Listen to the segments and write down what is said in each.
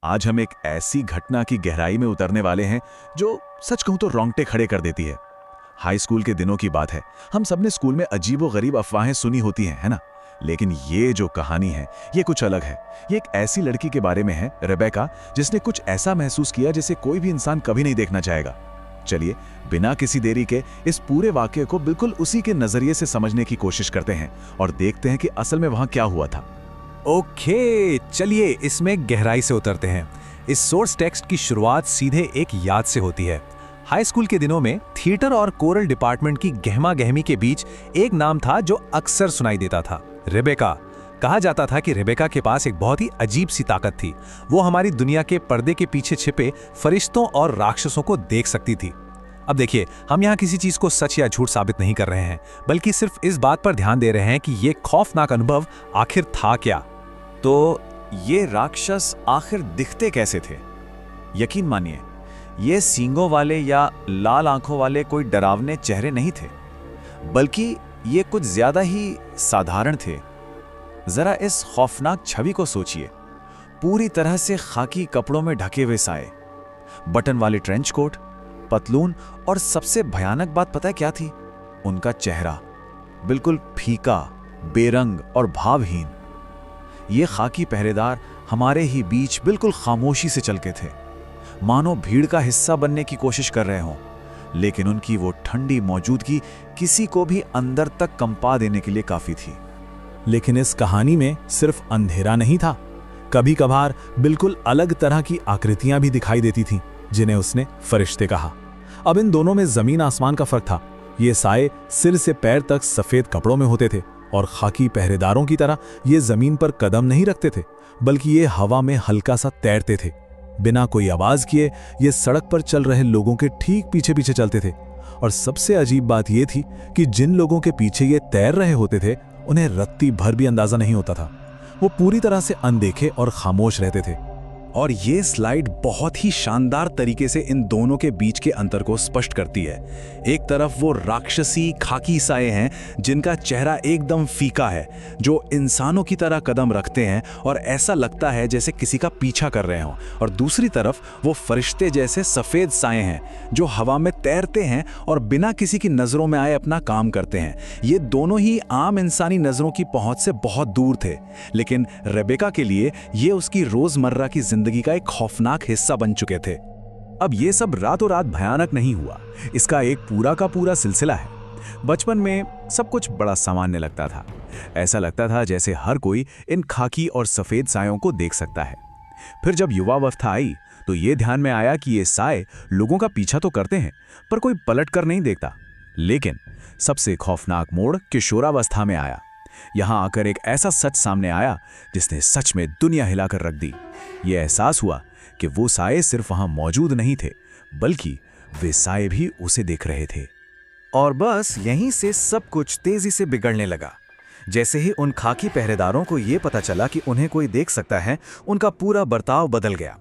आज हम एक ऐसी घटना की गहराई में उतरने वाले हैं जो सच कहूं तो रोंगटे खड़े कर देती है। हाई स्कूल के दिनों की बात है। हम सबने स्कूल में अजीबोगरीब अफवाहें सुनी होती हैं, है ना? लेकिन ये जो कहानी है ये कुछ अलग है। ये एक ऐसी लड़की के बारे में है, रेबेका, जिसने कुछ ऐसा महसूस किया जिसे कोई भी इंसान कभी नहीं देखना चाहेगा। चलिए बिना किसी देरी के इस पूरे वाकये को बिल्कुल उसी के नजरिए से समझने की कोशिश करते हैं और देखते हैं कि असल में वहां क्या हुआ था। ओके, चलिए इसमें गहराई से उतरते हैं। इस सोर्स टेक्स्ट की शुरुआत सीधे एक याद से होती है। हाई स्कूल के दिनों में थिएटर और कोरल डिपार्टमेंट की गहमा गहमी के बीच एक नाम था जो अक्सर सुनाई देता था, रेबेका। कहा जाता था कि रेबेका के पास एक बहुत ही अजीब सी ताकत थी। वो हमारी दुनिया के पर्दे के पीछे छिपे फरिश्तों और राक्षसों को देख सकती थी। अब देखिए, हम यहाँ किसी चीज को सच या झूठ साबित नहीं कर रहे हैं, बल्कि सिर्फ इस बात पर ध्यान दे रहे हैं कि ये खौफनाक अनुभव आखिर था क्या। तो ये राक्षस आखिर दिखते कैसे थे? यकीन मानिए, ये सींगों वाले या लाल आंखों वाले कोई डरावने चेहरे नहीं थे, बल्कि ये कुछ ज्यादा ही साधारण थे। जरा इस खौफनाक छवि को सोचिए। पूरी तरह से खाकी कपड़ों में ढके हुए साए, बटन वाले ट्रेंच कोट, पतलून, और सबसे भयानक बात पता है क्या थी? उनका चेहरा बिल्कुल फीका, बेरंग और भावहीन। ये खाकी पहरेदार हमारे ही बीच बिल्कुल खामोशी से चलते थे, मानो भीड़ का हिस्सा बनने की कोशिश कर रहे हों। लेकिन उनकी वो ठंडी मौजूदगी किसी को भी अंदर तक कंपा देने के लिए काफी थी। लेकिन इस कहानी में सिर्फ अंधेरा नहीं था, कभी कभार बिल्कुल अलग तरह की आकृतियां भी दिखाई देती थीं, जिन्हें उसने फरिश्ते कहा। अब इन दोनों में जमीन आसमान का फर्क था। ये साए सिर से पैर तक सफेद कपड़ों में होते थे और खाकी पहरेदारों की तरह ये जमीन पर कदम नहीं रखते थे, बल्कि ये हवा में हल्का सा तैरते थे। बिना कोई आवाज किए ये सड़क पर चल रहे लोगों के ठीक पीछे पीछे चलते थे। और सबसे अजीब बात ये थी कि जिन लोगों के पीछे ये तैर रहे होते थे उन्हें रत्ती भर भी अंदाजा नहीं होता था। वो पूरी तरह से अनदेखे और खामोश रहते थे। और ये स्लाइड बहुत ही शानदार तरीके से इन दोनों के बीच के अंतर को स्पष्ट करती है। एक तरफ वो राक्षसी खाकी साए हैं जिनका चेहरा एकदम फीका है, जो इंसानों की तरह कदम रखते हैं और ऐसा लगता है जैसे किसी का पीछा कर रहे हों। और दूसरी तरफ वो फरिश्ते जैसे सफ़ेद साए हैं जो हवा में तैरते हैं और बिना किसी की नज़रों में आए अपना काम करते हैं। ये दोनों ही आम इंसानी नज़रों की पहुंच से बहुत दूर थे, लेकिन रेबेका के लिए ये उसकी रोज़मर्रा की जिंदगी का एक खौफनाक हिस्सा बन चुके थे। अब ये सब रातों रात भयानक नहीं हुआ, इसका एक पूरा का पूरा सिलसिला है। बचपन में सब कुछ बड़ा सामान्य लगता था। ऐसा लगता था जैसे हर कोई इन खाकी और सफेद सायों को देख सकता है। फिर जब युवावस्था आई तो ये ध्यान में आया कि ये साए लोगों का पीछा तो करते हैं, पर कोई पलट कर नहीं देखता। लेकिन सबसे खौफनाक मोड़ किशोरावस्था में आया। यहां आकर एक ऐसा सच सामने आया जिसने सच में दुनिया हिलाकर रख दी। यह एहसास हुआ कि वो साए सिर्फ वहां मौजूद नहीं थे, बल्कि वे साए भी उसे देख रहे थे। और बस यहीं से सब कुछ तेजी से बिगड़ने लगा। जैसे ही उन खाकी पहरेदारों को यह पता चला कि उन्हें कोई देख सकता है, उनका पूरा बर्ताव बदल गया।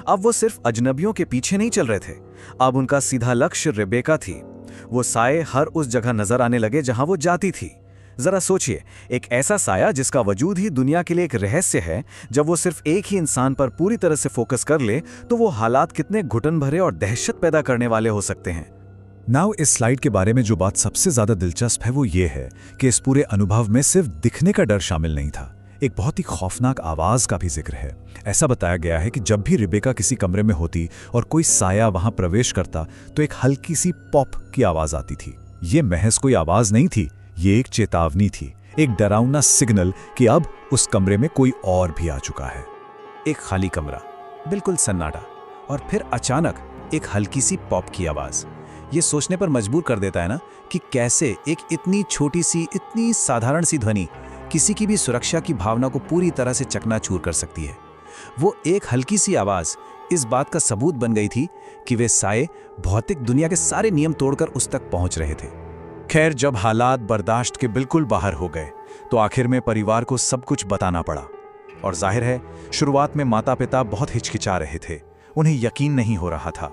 अब वो सिर्फ अजनबियों के पीछे नहीं चल रहे थे, अब उनका सीधा लक्ष्य रेबेका थी। वो साए हर उस जगह नजर आने लगे जहां वो जाती थी। जरा सोचिए, एक ऐसा साया जिसका वजूद ही दुनिया के लिए एक रहस्य है, जब वो सिर्फ एक ही इंसान पर पूरी तरह से फोकस कर ले तो वो हालात कितने घुटन भरे और दहशत पैदा करने वाले हो सकते हैं। नाउ इस स्लाइड के बारे में जो बात सबसे ज्यादा दिलचस्प है वो ये है कि इस पूरे अनुभव में सिर्फ दिखने का डर शामिल नहीं था, एक बहुत ही खौफनाक आवाज का भी जिक्र है। ऐसा बताया गया है कि जब भी रेबेका किसी कमरे में होती और कोई साया वहां प्रवेश करता तो एक हल्की सी पॉप की आवाज आती थी। ये महज कोई आवाज नहीं थी, ये एक चेतावनी थी, एक डरावना सिग्नल कि अब उस कमरे में कोई और भी आ चुका है। एक खाली कमरा, बिल्कुल सन्नाटा, और फिर अचानक एक हल्की सी पॉप की आवाज। ये सोचने पर मजबूर कर देता है ना कि कैसे एक इतनी छोटी सी, इतनी साधारण सी ध्वनि किसी की भी सुरक्षा की भावना को पूरी तरह से चकनाचूर कर सकती है। वो एक हल्की सी आवाज इस बात का सबूत बन गई थी कि वे साए भौतिक दुनिया के सारे नियम तोड़कर उस तक पहुंच रहे थे। खैर, जब हालात बर्दाश्त के बिल्कुल बाहर हो गए तो आखिर में परिवार को सब कुछ बताना पड़ा। और जाहिर है, शुरुआत में माता पिता बहुत हिचकिचा रहे थे, उन्हें यकीन नहीं हो रहा था।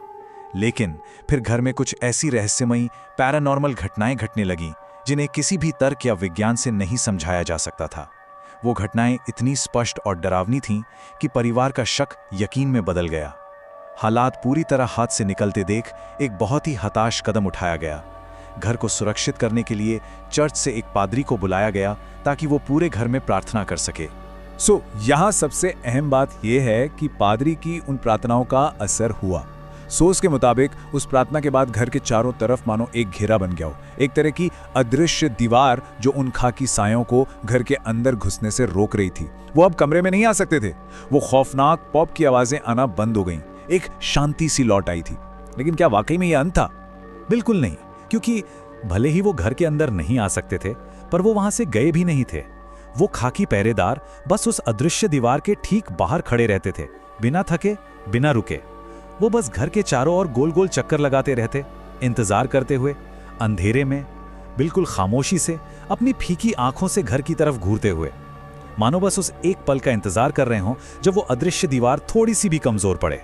लेकिन फिर घर में कुछ ऐसी रहस्यमयी पैरानॉर्मल घटनाएं घटने लगीं जिन्हें किसी भी तर्क या विज्ञान से नहीं समझाया जा सकता था। वो घटनाएं इतनी स्पष्ट और डरावनी थीं कि परिवार का शक यकीन में बदल गया। हालात पूरी तरह हाथ से निकलते देख एक बहुत ही हताश कदम उठाया गया। घर को सुरक्षित करने के लिए चर्च से एक पादरी को बुलाया गया ताकि वो पूरे घर में प्रार्थना कर सके। यहाँ सबसे अहम बात यह है कि पादरी की उन प्रार्थनाओं का असर हुआ। सोर्स के मुताबिक उस प्रार्थना के बाद घर के चारों तरफ मानो एक घेरा बन गया हो, एक तरह की अदृश्य दीवार जो उन खाकी सायों को घर के अंदर घुसने से रोक रही थी। वो अब कमरे में नहीं आ सकते थे। वो खौफनाक पॉप की आवाजें आना बंद हो गईं। एक शांति सी लौट आई थी। लेकिन क्या वाकई में यह अंत था? बिल्कुल नहीं, क्योंकि भले ही वो घर के अंदर नहीं आ सकते थे, पर वो वहां से गए भी नहीं थे। वो खाकी पहरेदार बस उस अदृश्य दीवार के ठीक बाहर खड़े रहते थे, बिना थके, बिना रुके। वो बस घर के चारों ओर गोल गोल चक्कर लगाते रहते, इंतजार करते हुए, अंधेरे में, बिल्कुल खामोशी से, अपनी फीकी आंखों से घर की तरफ घूरते हुए, मानो बस उस एक पल का इंतजार कर रहे हों जब वो अदृश्य दीवार थोड़ी सी भी कमजोर पड़े।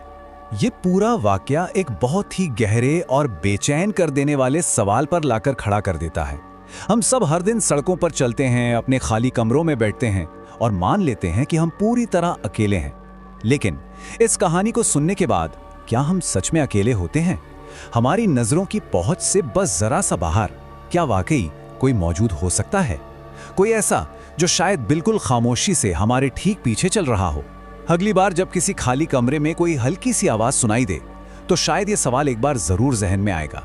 ये पूरा वाकया एक बहुत ही गहरे और बेचैन कर देने वाले सवाल पर लाकर खड़ा कर देता है। हम सब हर दिन सड़कों पर चलते हैं, अपने खाली कमरों में बैठते हैं और मान लेते हैं कि हम पूरी तरह अकेले हैं। लेकिन इस कहानी को सुनने के बाद क्या हम सच में अकेले होते हैं? हमारी नजरों की पहुंच से बस जरा सा बाहर क्या वाकई कोई मौजूद हो सकता है? कोई ऐसा जो शायद बिल्कुल खामोशी से हमारे ठीक पीछे चल रहा हो। अगली बार जब किसी खाली कमरे में कोई हल्की सी आवाज सुनाई दे तो शायद ये सवाल एक बार जरूर जहन में आएगा।